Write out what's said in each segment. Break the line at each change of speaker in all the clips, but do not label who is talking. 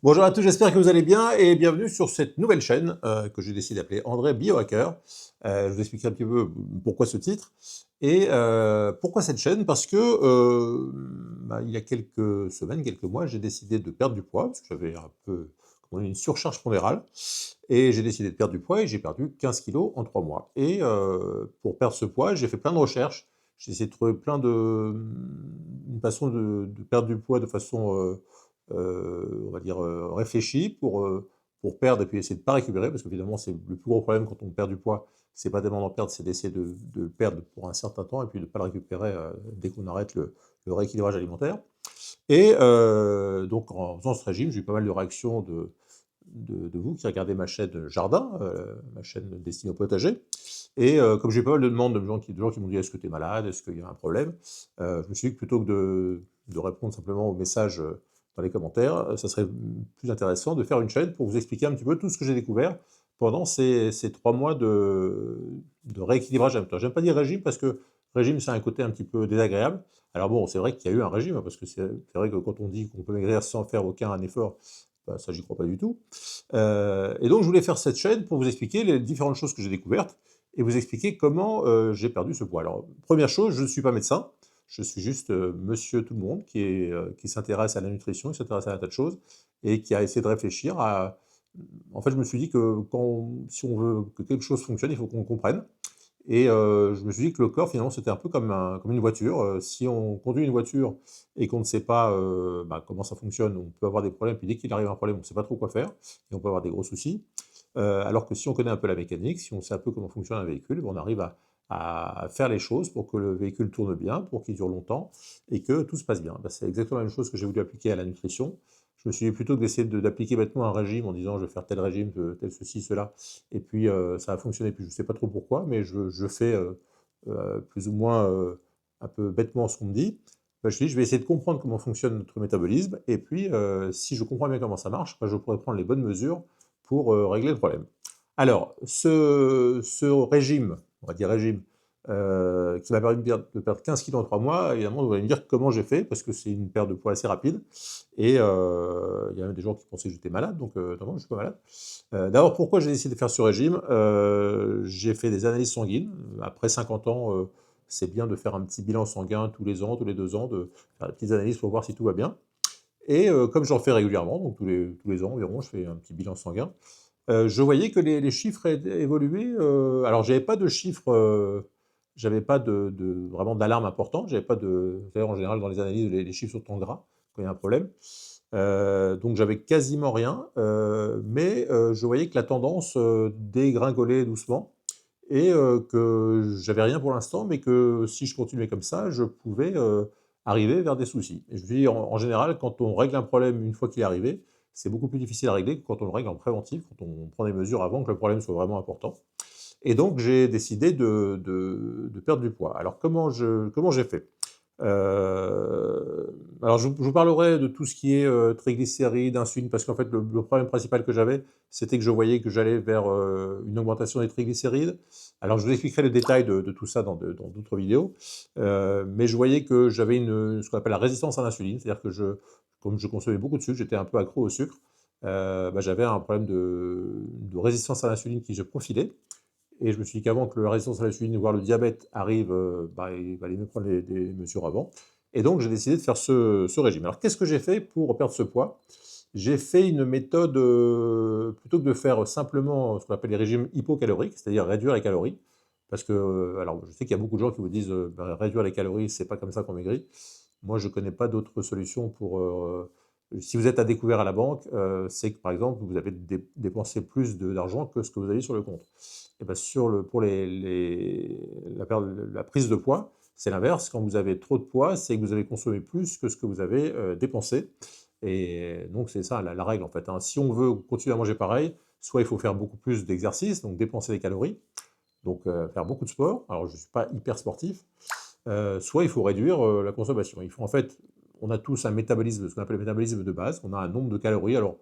Bonjour à tous, j'espère que vous allez bien et bienvenue sur cette nouvelle chaîne que j'ai décidé d'appeler André Biohacker. Je vous expliquerai un petit peu pourquoi ce titre et pourquoi cette chaîne, parce que il y a quelques semaines, quelques mois, j'ai décidé de perdre du poids, parce que j'avais un peu comment dire, une surcharge pondérale, et j'ai décidé de perdre du poids et j'ai perdu 15 kilos en 3 mois. Et pour perdre ce poids, j'ai fait plein de recherches, j'ai essayé de trouver plein de une façon de perdre du poids de façon on va dire, réfléchi pour perdre et puis essayer de ne pas récupérer, parce que finalement, c'est le plus gros problème quand on perd du poids, c'est pas tellement d'en perdre, c'est d'essayer de le perdre pour un certain temps et puis de ne pas le récupérer dès qu'on arrête le rééquilibrage alimentaire. Et donc, en faisant ce régime, j'ai eu pas mal de réactions de vous qui regardez ma chaîne Jardin, ma chaîne destinée au potager. Et comme j'ai eu pas mal de demandes de gens qui m'ont dit: «Est-ce que tu es malade? Est-ce qu'il y a un problème?» Je me suis dit que plutôt que de répondre simplement aux messages dans les commentaires, ça serait plus intéressant de faire une chaîne pour vous expliquer un petit peu tout ce que j'ai découvert pendant ces 3 mois de rééquilibrage alimentaire. J'aime pas dire régime parce que régime, c'est un côté un petit peu désagréable. Alors bon, c'est vrai qu'il y a eu un régime, hein, parce que c'est vrai que quand on dit qu'on peut maigrir sans faire aucun effort, bah, ça, j'y crois pas du tout. Et donc je voulais faire cette chaîne pour vous expliquer les différentes choses que j'ai découvertes et vous expliquer comment j'ai perdu ce poids. Alors, première chose, je ne suis pas médecin, je suis juste monsieur tout le monde qui s'intéresse à la nutrition, qui s'intéresse à un tas de choses et qui a essayé de réfléchir à... En fait, je me suis dit que si on veut que quelque chose fonctionne, il faut qu'on comprenne. Et je me suis dit que le corps, finalement, c'était un peu comme une voiture. Si on conduit une voiture et qu'on ne sait pas comment ça fonctionne, on peut avoir des problèmes. Puis dès qu'il arrive un problème, on ne sait pas trop quoi faire et on peut avoir des gros soucis. Alors que si on connaît un peu la mécanique, si on sait un peu comment fonctionne un véhicule, ben, on arrive à faire les choses pour que le véhicule tourne bien, pour qu'il dure longtemps et que tout se passe bien. Ben, c'est exactement la même chose que j'ai voulu appliquer à la nutrition. Je me suis dit plutôt que d'essayer d'appliquer bêtement un régime en disant je vais faire tel régime, tel ceci, cela, et puis ça a fonctionné, puis je ne sais pas trop pourquoi, mais je fais plus ou moins un peu bêtement ce qu'on me dit. Ben, je me suis dit, je vais essayer de comprendre comment fonctionne notre métabolisme, et puis si je comprends bien comment ça marche, ben, je pourrais prendre les bonnes mesures pour régler le problème. Alors, ce régime, on va dire régime, qui m'a permis de perdre 15 kilos en 3 mois, évidemment, vous allez me dire comment j'ai fait, parce que c'est une perte de poids assez rapide. Et il y a même des gens qui pensaient que j'étais malade, donc non, non, je ne suis pas malade. D'abord, pourquoi j'ai décidé de faire ce régime? J'ai fait des analyses sanguines. Après 50 ans, c'est bien de faire un petit bilan sanguin tous les ans, tous les 2 ans, de faire des petites analyses pour voir si tout va bien. Et comme j'en fais régulièrement, donc tous les ans environ, je fais un petit bilan sanguin, je voyais que les chiffres évoluaient, alors j'avais pas de vraiment d'alarme importante, j'avais pas de... Vous savez, en général, dans les analyses, les chiffres sont en gras quand il y a un problème. Donc j'avais quasiment rien, mais je voyais que la tendance, dégringolait doucement et que j'avais rien pour l'instant, mais que si je continuais comme ça, je pouvais, arriver vers des soucis. Et je me dis en général, quand on règle un problème une fois qu'il est arrivé, c'est beaucoup plus difficile à régler que quand on le règle en préventif, quand on prend des mesures avant que le problème soit vraiment important. Et donc j'ai décidé de perdre du poids. Alors comment j'ai fait? Alors je vous parlerai de tout ce qui est, triglycérides, insuline, parce qu'en fait le problème principal que j'avais, c'était que je voyais que j'allais vers, une augmentation des triglycérides. Alors je vous expliquerai le détail de tout ça dans d'autres vidéos, mais je voyais que j'avais ce qu'on appelle la résistance à l'insuline, c'est-à-dire que comme je consommais beaucoup de sucre, j'étais un peu accro au sucre, j'avais un problème de résistance à l'insuline qui se profilait. Et je me suis dit qu'avant que la résistance à l'insuline, voire le diabète arrive, il fallait mieux prendre des mesures avant. Et donc j'ai décidé de faire ce régime. Alors qu'est-ce que j'ai fait pour perdre ce poids? J'ai fait une méthode, plutôt que de faire simplement ce qu'on appelle les régimes hypocaloriques, c'est-à-dire réduire les calories, parce que, alors je sais qu'il y a beaucoup de gens qui vous disent, réduire les calories, c'est pas comme ça qu'on maigrit. Moi, je ne connais pas d'autres solutions pour... si vous êtes à découvert à la banque, c'est que par exemple, vous avez dépensé plus d'argent que ce que vous avez sur le compte. Et ben pour la prise de poids, c'est l'inverse. Quand vous avez trop de poids, c'est que vous avez consommé plus que ce que vous avez dépensé. Et donc, c'est ça la règle en fait, hein. Si on veut continuer à manger pareil, soit il faut faire beaucoup plus d'exercices, donc dépenser des calories, donc faire beaucoup de sport. Alors, je ne suis pas hyper sportif, soit il faut réduire la consommation. Il faut en fait, on a tous un métabolisme, ce qu'on appelle le métabolisme de base, on a un nombre de calories, alors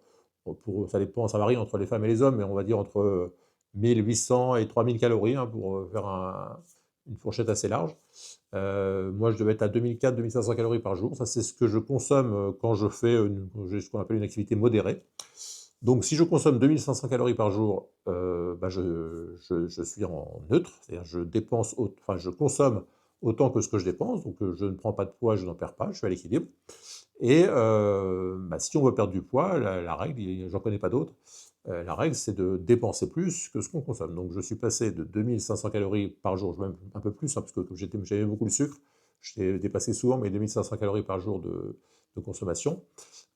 ça dépend, ça varie entre les femmes et les hommes, mais on va dire entre 1800 et 3000 calories, hein, pour faire une fourchette assez large. Moi, je devais être à 2400-2500 calories par jour. Ça, c'est ce que je consomme quand je fais j'ai ce qu'on appelle une activité modérée. Donc, si je consomme 2500 calories par jour, bah, je suis en neutre, c'est-à-dire enfin, je consomme autant que ce que je dépense, donc je ne prends pas de poids, je n'en perds pas, je suis à l'équilibre. Et bah, si on veut perdre du poids, la règle, j'en connais pas d'autre, la règle c'est de dépenser plus que ce qu'on consomme. Donc je suis passé de 2500 calories par jour, même un peu plus, hein, parce que comme j'aimais beaucoup le sucre, j'étais dépassé souvent mes 2500 calories par jour de consommation.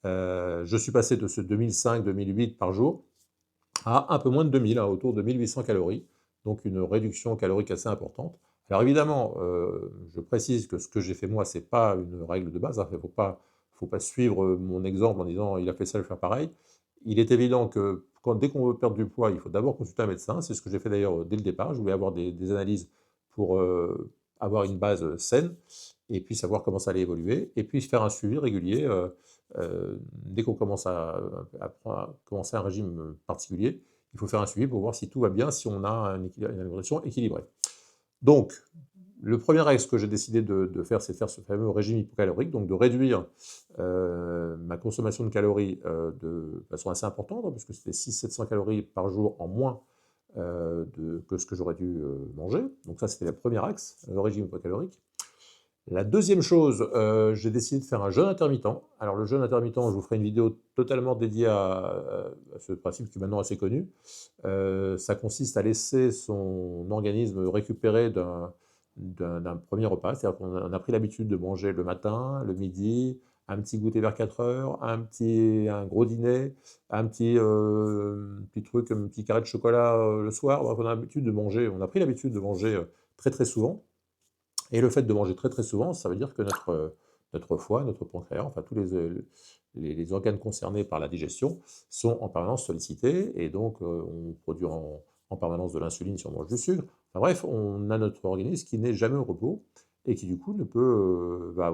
Je suis passé de ce 2005-2008 par jour à un peu moins de 2000, hein, autour de 1800 calories, donc une réduction calorique assez importante. Alors évidemment, je précise que ce que j'ai fait moi, c'est pas une règle de base, hein, il ne faut pas suivre mon exemple en disant il a fait ça, je vais faire pareil. Il est évident que dès qu'on veut perdre du poids, il faut d'abord consulter un médecin, c'est ce que j'ai fait d'ailleurs dès le départ, je voulais avoir des analyses pour avoir une base saine, et puis savoir comment ça allait évoluer, et puis faire un suivi régulier dès qu'on commence à commencer un régime particulier, il faut faire un suivi pour voir si tout va bien, si on a une alimentation équilibrée. Donc, le premier axe que j'ai décidé de faire, c'est de faire ce fameux régime hypocalorique, donc de réduire ma consommation de calories de façon assez importante, hein, puisque c'était 600-700 calories par jour en moins que ce que j'aurais dû manger. Donc ça, c'était le premier axe, le régime hypocalorique. La deuxième chose, j'ai décidé de faire un jeûne intermittent. Alors le jeûne intermittent, je vous ferai une vidéo totalement dédiée à ce principe qui est maintenant assez connu. Ça consiste à laisser son organisme récupérer d'un premier repas. C'est-à-dire qu'on a pris l'habitude de manger le matin, le midi, un petit goûter vers 4 heures, un gros dîner, petit truc, un petit carré de chocolat le soir. Bref, on a pris l'habitude de manger très très souvent. Et le fait de manger très très souvent, ça veut dire que notre foie, notre pancréas, enfin tous les organes concernés par la digestion sont en permanence sollicités, et donc on produit en permanence de l'insuline si on mange du sucre. Enfin bref, on a notre organisme qui n'est jamais au repos, et qui du coup va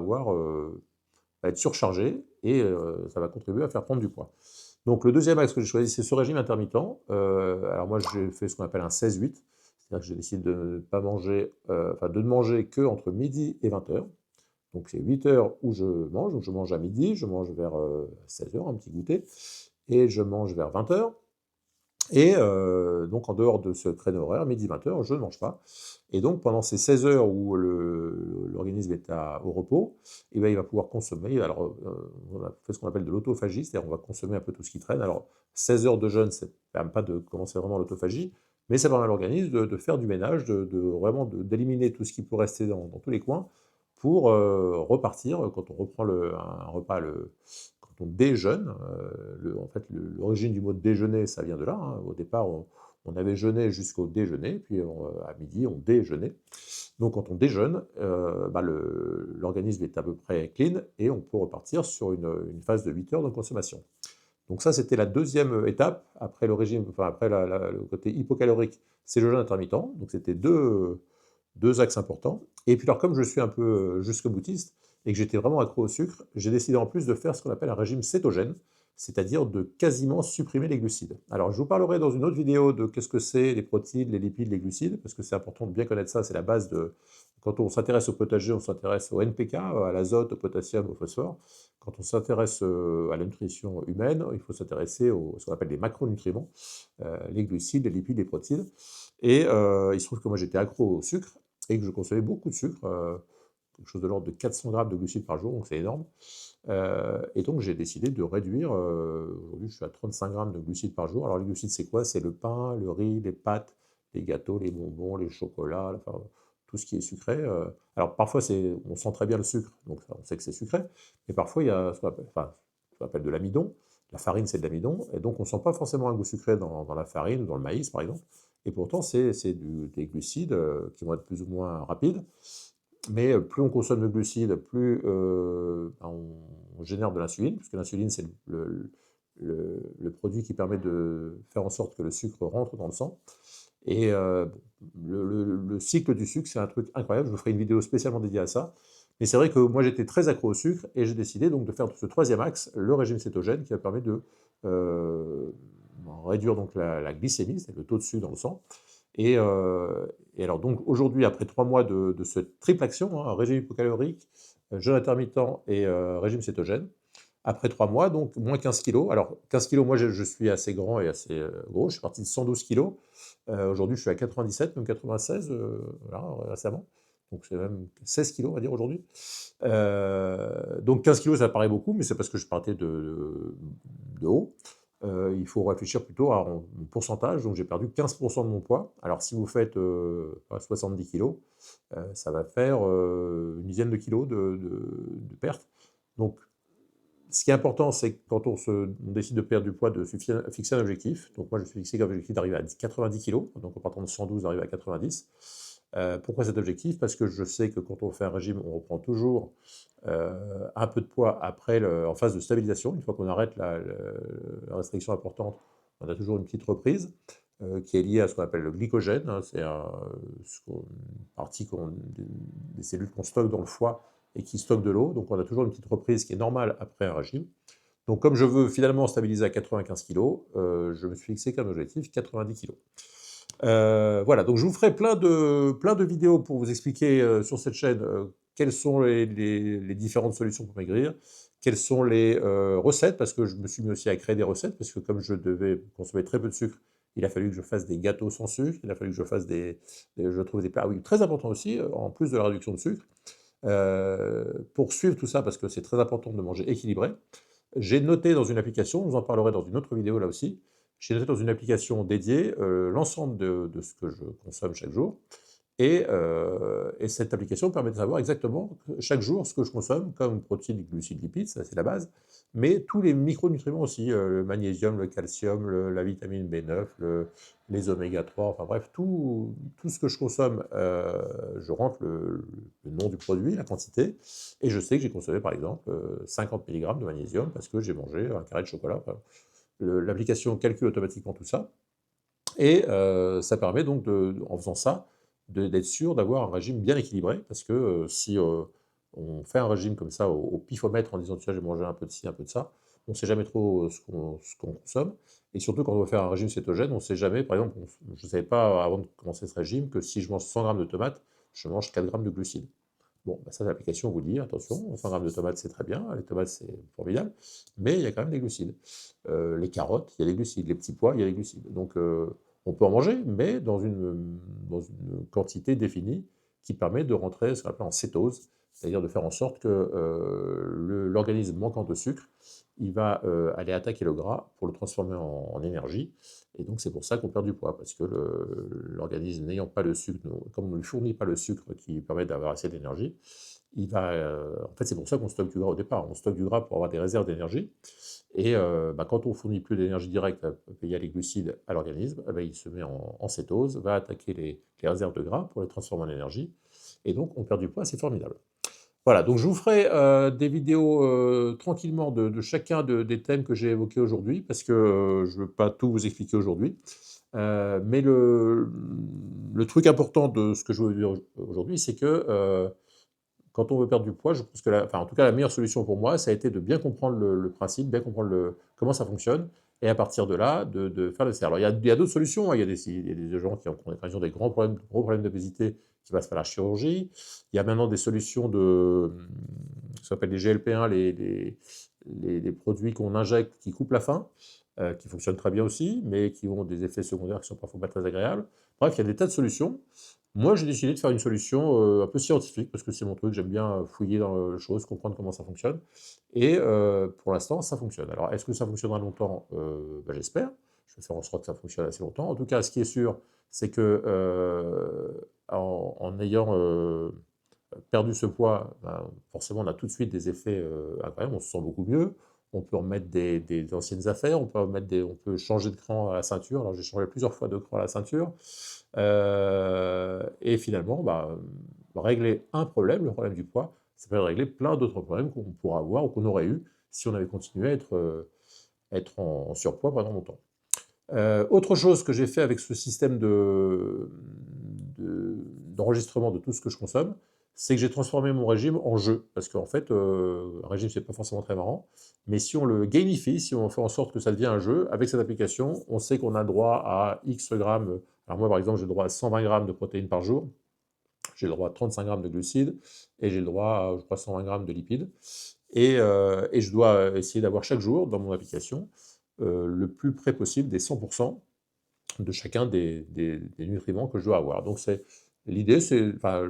être surchargé, et ça va contribuer à faire prendre du poids. Donc le deuxième axe que j'ai choisi, c'est ce régime intermittent. Alors moi, j'ai fait ce qu'on appelle un 16-8, c'est-à-dire que j'ai décidé de ne pas manger, enfin de ne manger que entre midi et 20 heures. Donc c'est 8 heures où je mange, donc je mange à midi, je mange vers 16 heures, un petit goûter, et je mange vers 20 heures. Et donc en dehors de ce créneau horaire, midi-20 heures, je ne mange pas. Et donc pendant ces 16 heures où l'organisme est au repos, eh ben, il va pouvoir consommer. Alors on a fait ce qu'on appelle de l'autophagie, c'est-à-dire on va consommer un peu tout ce qui traîne. Alors 16 heures de jeûne, ça ne permet pas de commencer vraiment l'autophagie, mais ça permet à l'organisme de faire du ménage, vraiment d'éliminer tout ce qui peut rester dans tous les coins, pour repartir quand on reprend un repas quand on déjeune. En fait, l'origine du mot déjeuner, ça vient de là, hein. Au départ, on avait jeûné jusqu'au déjeuner, puis à midi, on déjeunait. Donc quand on déjeune, bah, l'organisme est à peu près clean, et on peut repartir sur une phase de 8 heures de consommation. Donc ça, c'était la deuxième étape, après le régime, enfin après le côté hypocalorique, c'est le jeûne intermittent. Donc c'était deux axes importants. Et puis alors, comme je suis un peu jusque-boutiste, et que j'étais vraiment accro au sucre, j'ai décidé en plus de faire ce qu'on appelle un régime cétogène, c'est-à-dire de quasiment supprimer les glucides. Alors je vous parlerai dans une autre vidéo de qu'est-ce que c'est les protéines, les lipides, les glucides, parce que c'est important de bien connaître ça, c'est la base de... Quand on s'intéresse au potager, on s'intéresse au NPK, à l'azote, au potassium, au phosphore. Quand on s'intéresse à la nutrition humaine, il faut s'intéresser à ce qu'on appelle les macronutriments, les glucides, les lipides, les protéines. Et il se trouve que moi j'étais accro au sucre, et que je consommais beaucoup de sucre, quelque chose de l'ordre de 400 grammes de glucides par jour, donc c'est énorme. Et donc j'ai décidé de réduire, aujourd'hui je suis à 35 grammes de glucides par jour. Alors les glucides c'est quoi? C'est le pain, le riz, les pâtes, les gâteaux, les bonbons, les chocolats, enfin, tout ce qui est sucré. Alors parfois on sent très bien le sucre, donc on sait que c'est sucré, mais parfois il y a ce qu'on appelle de l'amidon. La farine c'est de l'amidon, et donc on ne sent pas forcément un goût sucré dans la farine ou dans le maïs par exemple. Et pourtant, c'est des glucides qui vont être plus ou moins rapides, mais plus on consomme de glucides, plus on génère de l'insuline, puisque l'insuline, c'est le produit qui permet de faire en sorte que le sucre rentre dans le sang. Et le cycle du sucre, c'est un truc incroyable, je vous ferai une vidéo spécialement dédiée à ça. Mais c'est vrai que moi, j'étais très accro au sucre, et j'ai décidé donc de faire ce troisième axe, le régime cétogène, qui va permettre de réduire donc la glycémie, c'est le taux de sucre dans le sang, Et alors donc aujourd'hui, après 3 mois de cette triple action, hein, régime hypocalorique, jeûne intermittent et régime cétogène, après 3 mois, donc moins 15 kilos. Alors 15 kilos, moi je suis assez grand et assez gros, je suis parti de 112 kilos. Aujourd'hui je suis à 97, même 96, voilà, récemment. Donc c'est même 16 kilos, on va dire, aujourd'hui. Donc 15 kilos, ça paraît beaucoup, mais c'est parce que je partais de haut. Il faut réfléchir plutôt à en pourcentage, donc j'ai perdu 15% de mon poids. Alors si vous faites 70 kilos, ça va faire une dizaine de kilos de perte. Donc ce qui est important, c'est que quand on décide de perdre du poids, de fixer un objectif. Donc moi, je me suis fixé comme objectif d'arriver à 90 kilos, donc en partant de 112, d'arriver à 90. Pourquoi cet objectif? Parce que je sais que quand on fait un régime, on reprend toujours un peu de poids après, en phase de stabilisation. Une fois qu'on arrête la restriction importante, on a toujours une petite reprise qui est liée à ce qu'on appelle le glycogène, hein. C'est une partie des cellules qu'on stocke dans le foie et qui stockent de l'eau. Donc on a toujours une petite reprise qui est normale après un régime. Donc comme je veux finalement stabiliser à 95 kg, je me suis fixé comme objectif 90 kg. Voilà, donc je vous ferai plein de vidéos pour vous expliquer sur cette chaîne quelles sont les différentes solutions pour maigrir, quelles sont les recettes, parce que je me suis mis aussi à créer des recettes, parce que comme je devais consommer très peu de sucre, il a fallu que je fasse des gâteaux sans sucre, il a fallu que je fasse je trouve des plats, ah oui, très important aussi, en plus de la réduction de sucre. Pour suivre tout ça, parce que c'est très important de manger équilibré, j'ai noté dans une application, je vous en parlerai dans une autre vidéo là aussi, j'ai noté dans une application dédiée l'ensemble de ce que je consomme chaque jour. Et cette application permet de savoir exactement chaque jour ce que je consomme, comme protéines, glucides, lipides, ça c'est la base, mais tous les micronutriments aussi, le magnésium, le calcium, la vitamine B9, les oméga 3, enfin bref, tout ce que je consomme, je rentre le nom du produit, la quantité, et je sais que j'ai consommé par exemple 50 mg de magnésium parce que j'ai mangé un carré de chocolat. Enfin, l'application calcule automatiquement tout ça, et ça permet donc, en faisant ça, d'être sûr d'avoir un régime bien équilibré, parce que si on fait un régime comme ça au pifomètre en disant tiens, j'ai mangé un peu de ci, un peu de ça, on ne sait jamais trop ce qu'on consomme. Et surtout quand on veut faire un régime cétogène, on ne sait jamais, par exemple, je ne savais pas avant de commencer ce régime que si je mange 100 grammes de tomates, je mange 4 grammes de glucides. Bon, bah ça, l'application vous dit, attention, 100 grammes de tomates, c'est très bien, les tomates, c'est formidable, mais il y a quand même des glucides. Les carottes, il y a des glucides, les petits pois, il y a des glucides. Donc, on peut en manger, mais dans une quantité définie qui permet de rentrer ce qu'on appelle en cétose, c'est-à-dire de faire en sorte que l'organisme manquant de sucre, il va aller attaquer le gras pour le transformer en énergie. Et donc c'est pour ça qu'on perd du poids, parce que l'organisme n'ayant pas le sucre, comme on ne lui fournit pas le sucre qui permet d'avoir assez d'énergie, en fait c'est pour ça qu'on stocke du gras au départ. On stocke du gras pour avoir des réserves d'énergie. Et quand on fournit plus d'énergie directe via les glucides à l'organisme, il se met en cétose, va attaquer les réserves de gras pour les transformer en énergie, et donc on perd du poids, c'est formidable. Voilà, donc je vous ferai des vidéos tranquillement de chacun des thèmes que j'ai évoqués aujourd'hui, parce que je ne veux pas tout vous expliquer aujourd'hui. Mais le truc important de ce que je veux dire aujourd'hui, c'est que quand on veut perdre du poids, je pense que enfin, en tout cas, la meilleure solution pour moi, ça a été de bien comprendre le principe, bien comprendre comment ça fonctionne, et à partir de là, de faire l'essai. Alors, il y a d'autres solutions, hein. Il y a des gens qui ont des gros problèmes d'obésité qui passent par la chirurgie. Il y a maintenant des solutions ce qu'on appelle les GLP-1, les produits qu'on injecte qui coupent la faim, qui fonctionnent très bien aussi, mais qui ont des effets secondaires qui sont parfois pas très agréables. Bref, il y a des tas de solutions. Moi, j'ai décidé de faire une solution un peu scientifique, parce que c'est mon truc, j'aime bien fouiller dans les choses, comprendre comment ça fonctionne. Et pour l'instant, ça fonctionne. Alors, est-ce que ça fonctionnera longtemps? J'espère. Je vais faire en sorte que ça fonctionne assez longtemps. En tout cas, ce qui est sûr, c'est que en ayant perdu ce poids, forcément, on a tout de suite des effets incroyables, on se sent beaucoup mieux. On peut remettre des anciennes affaires, on peut changer de cran à la ceinture. Alors, j'ai changé plusieurs fois de cran à la ceinture. Et finalement, régler un problème, le problème du poids, ça peut régler plein d'autres problèmes qu'on pourra avoir ou qu'on aurait eu si on avait continué à être en surpoids pendant longtemps. Autre chose que j'ai fait avec ce système d'enregistrement de tout ce que je consomme, c'est que j'ai transformé mon régime en jeu. Parce qu'en fait, un régime, c'est pas forcément très marrant, mais si on le gamifie, si on fait en sorte que ça devient un jeu, avec cette application, on sait qu'on a droit à X grammes Alors moi, par exemple, j'ai le droit à 120 grammes de protéines par jour, j'ai le droit à 35 grammes de glucides, et j'ai le droit à, je crois, 120 grammes de lipides. Et je dois essayer d'avoir chaque jour, dans mon application, le plus près possible des 100% de chacun des nutriments que je dois avoir. Donc l'idée, c'est, enfin,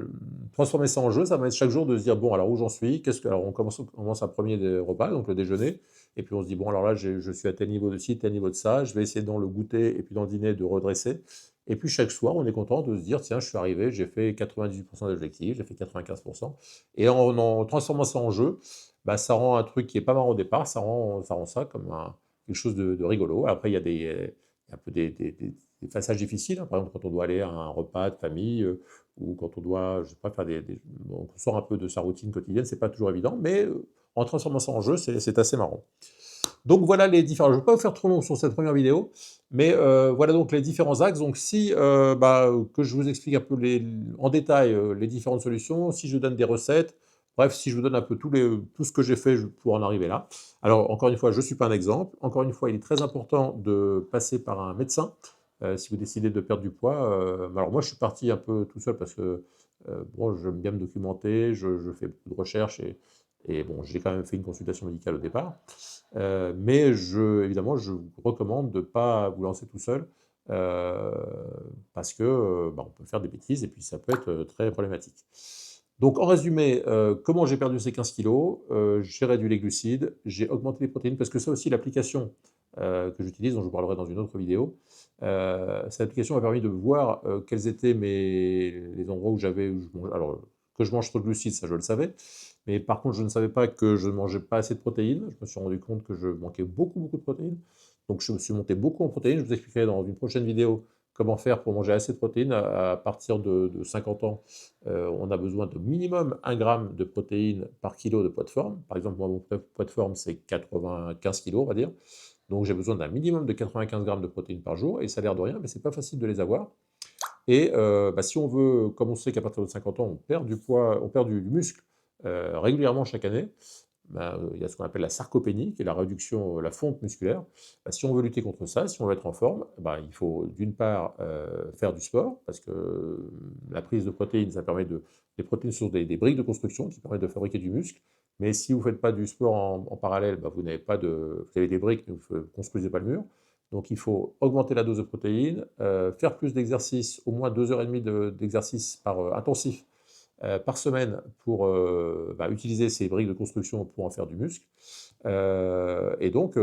transformer ça en jeu, ça va être chaque jour de se dire, bon, alors où j'en suis, alors on commence un premier repas, donc le déjeuner, et puis on se dit, bon, alors là, je suis à tel niveau de ci, tel niveau de ça, je vais essayer dans le goûter, et puis dans le dîner, de redresser. Et puis chaque soir, on est content de se dire, tiens, je suis arrivé, j'ai fait 98% d'objectifs, j'ai fait 95%. Et en transformant ça en jeu, bah, ça rend un truc qui est pas marrant au départ, ça rend ça comme quelque chose de rigolo. Après, il y a un peu des passages difficiles, hein. Par exemple, quand on doit aller à un repas de famille, ou quand on doit, je sais pas, on sort un peu de sa routine quotidienne, c'est pas toujours évident, mais en transformant ça en jeu, c'est assez marrant. Donc voilà les différents. Je ne vais pas vous faire trop long sur cette première vidéo, mais voilà donc les différents axes. Donc si que je vous explique un peu en détail les différentes solutions, si je donne des recettes, bref, si je vous donne un peu tout ce que j'ai fait pour en arriver là. Alors encore une fois, je ne suis pas un exemple. Encore une fois, il est très important de passer par un médecin si vous décidez de perdre du poids. Alors moi, je suis parti un peu tout seul parce que bon, j'aime bien me documenter, je fais beaucoup de recherches et bon, j'ai quand même fait une consultation médicale au départ. Mais évidemment, je vous recommande de ne pas vous lancer tout seul, euh, parce que bah, on peut faire des bêtises et puis ça peut être très problématique. Donc en résumé, comment j'ai perdu ces 15 kilos? J'ai réduit les glucides, j'ai augmenté les protéines, parce que ça aussi, l'application que j'utilise, dont je vous parlerai dans une autre vidéo, cette application m'a permis de voir quels étaient les endroits où alors, que je mange trop de glucides, ça je le savais, mais par contre je ne savais pas que je ne mangeais pas assez de protéines. Je me suis rendu compte que je manquais beaucoup, beaucoup de protéines. Donc je me suis monté beaucoup en protéines. Je vous expliquerai dans une prochaine vidéo comment faire pour manger assez de protéines. À partir de 50 ans, on a besoin de minimum 1 gramme de protéines par kilo de poids de forme. Par exemple, moi, mon poids de forme, c'est 95 kilos, on va dire. Donc j'ai besoin d'un minimum de 95 grammes de protéines par jour, et ça a l'air de rien, mais c'est pas facile de les avoir. Et bah, si on veut, comme on sait qu'à partir de 50 ans, on perd du poids, on perd du muscle régulièrement chaque année, bah, il y a ce qu'on appelle la sarcopénie, qui est la réduction, la fonte musculaire. Bah, si on veut lutter contre ça, si on veut être en forme, bah, il faut d'une part faire du sport, parce que la prise de protéines, ça permet les protéines sont des briques de construction qui permettent de fabriquer du muscle. Mais si vous ne faites pas du sport en parallèle, bah, vous avez des briques, mais vous ne construisez pas le mur. Donc il faut augmenter la dose de protéines, faire plus d'exercices, au moins 2 heures et demie d'exercice intensif par semaine pour bah, utiliser ces briques de construction pour en faire du muscle. Et donc,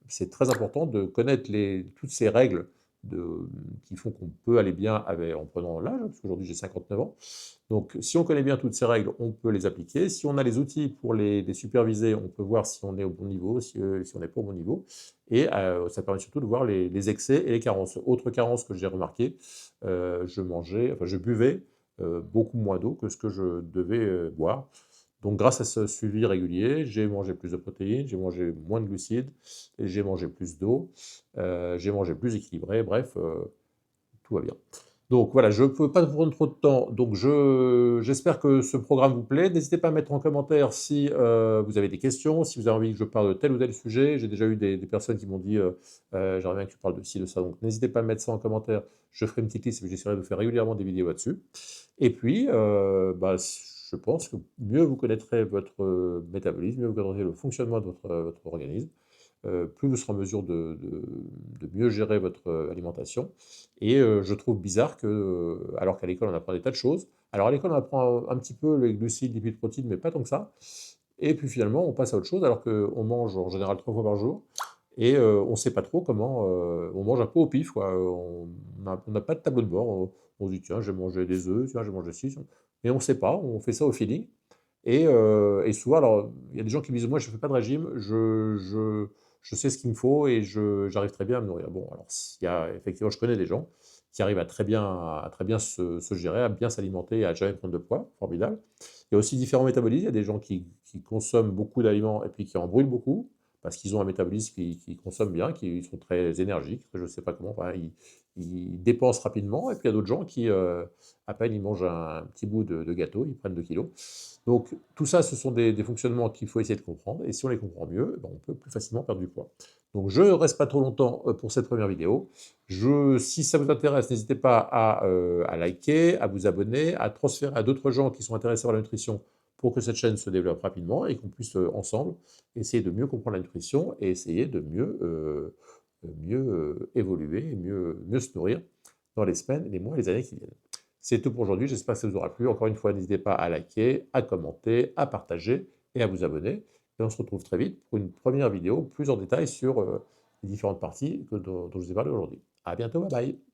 c'est très important de connaître toutes ces règles qui font qu'on peut aller bien en prenant l'âge, parce qu'aujourd'hui j'ai 59 ans. Donc, si on connaît bien toutes ces règles, on peut les appliquer. Si on a les outils pour les superviser, on peut voir si on est au bon niveau, si on n'est pas au bon niveau. Et ça permet surtout de voir les excès et les carences. Autre carence que j'ai remarqué, je buvais beaucoup moins d'eau que ce que je devais boire. Donc grâce à ce suivi régulier, j'ai mangé plus de protéines, j'ai mangé moins de glucides, et j'ai mangé plus d'eau, j'ai mangé plus équilibré, bref, tout va bien. Donc voilà, je ne peux pas vous prendre trop de temps, donc j'espère que ce programme vous plaît. N'hésitez pas à mettre en commentaire si vous avez des questions, si vous avez envie que je parle de tel ou tel sujet. J'ai déjà eu des personnes qui m'ont dit j'aimerais bien que tu parles de ci, de ça, donc n'hésitez pas à mettre ça en commentaire. Je ferai une petite liste et j'essaierai de faire régulièrement des vidéos là-dessus. Et puis, bah, je pense que mieux vous connaîtrez votre métabolisme, mieux vous connaîtrez le fonctionnement de votre organisme, plus vous serez en mesure de mieux gérer votre alimentation. Et je trouve bizarre que, alors qu'à l'école on apprend des tas de choses, alors à l'école on apprend un petit peu les glucides, lipides, protéines, mais pas tant que ça, et puis finalement on passe à autre chose alors qu'on mange en général 3 fois par jour, et on ne sait pas trop comment, on mange un peu au pif, quoi. On n'a pas de tableau de bord, on se dit tiens j'ai mangé des œufs, tiens j'ai mangé ci, mais on ne sait pas, on fait ça au feeling. Et souvent, alors, il y a des gens qui me disent, moi, je ne fais pas de régime, je sais ce qu'il me faut et j'arrive très bien à me nourrir. Bon, alors, effectivement, je connais des gens qui arrivent à très bien se gérer, à bien s'alimenter, à jamais prendre de poids, formidable. Il y a aussi différents métabolismes, il y a des gens qui consomment beaucoup d'aliments et puis qui en brûlent beaucoup, parce qu'ils ont un métabolisme qui consomme bien, qui sont très énergiques, je ne sais pas comment, enfin, ils dépensent rapidement, et puis il y a d'autres gens qui, à peine ils mangent un petit bout de gâteau, ils prennent 2 kilos. Donc tout ça, ce sont des fonctionnements qu'il faut essayer de comprendre, et si on les comprend mieux, ben, on peut plus facilement perdre du poids. Donc je ne reste pas trop longtemps pour cette première vidéo. Si ça vous intéresse, n'hésitez pas à liker, à vous abonner, à transférer à d'autres gens qui sont intéressés par la nutrition pour que cette chaîne se développe rapidement et qu'on puisse ensemble essayer de mieux comprendre la nutrition et essayer de mieux évoluer et mieux se nourrir dans les semaines, les mois et les années qui viennent. C'est tout pour aujourd'hui, j'espère que ça vous aura plu. Encore une fois, n'hésitez pas à liker, à commenter, à partager et à vous abonner. Et on se retrouve très vite pour une première vidéo plus en détail sur les différentes parties dont je vous ai parlé aujourd'hui. À bientôt, bye bye.